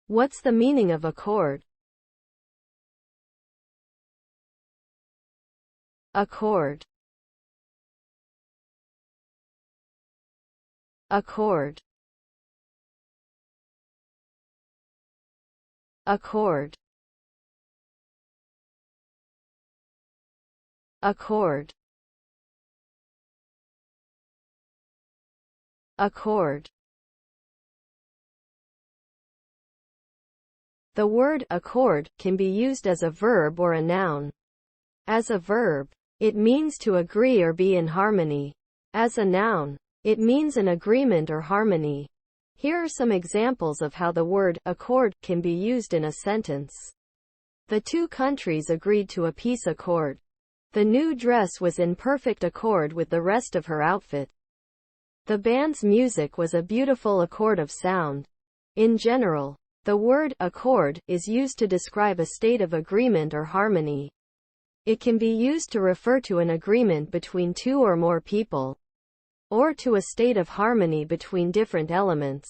What's the meaning of accord? Accord. Accord. Accord. Accord. Accord. The word accord can be used as a verb or a noun. As a verb, it means to agree or be in harmony. As a noun, it means an agreement or harmony. Here are some examples of how the word accord can be used in a sentence. The two countries agreed to a peace accord. The new dress was in perfect accord with the rest of her outfit. The band's music was a beautiful accord of sound. In general, the word accord is used to describe a state of agreement or harmony. It can be used to refer to an agreement between two or more people, or to a state of harmony between different elements.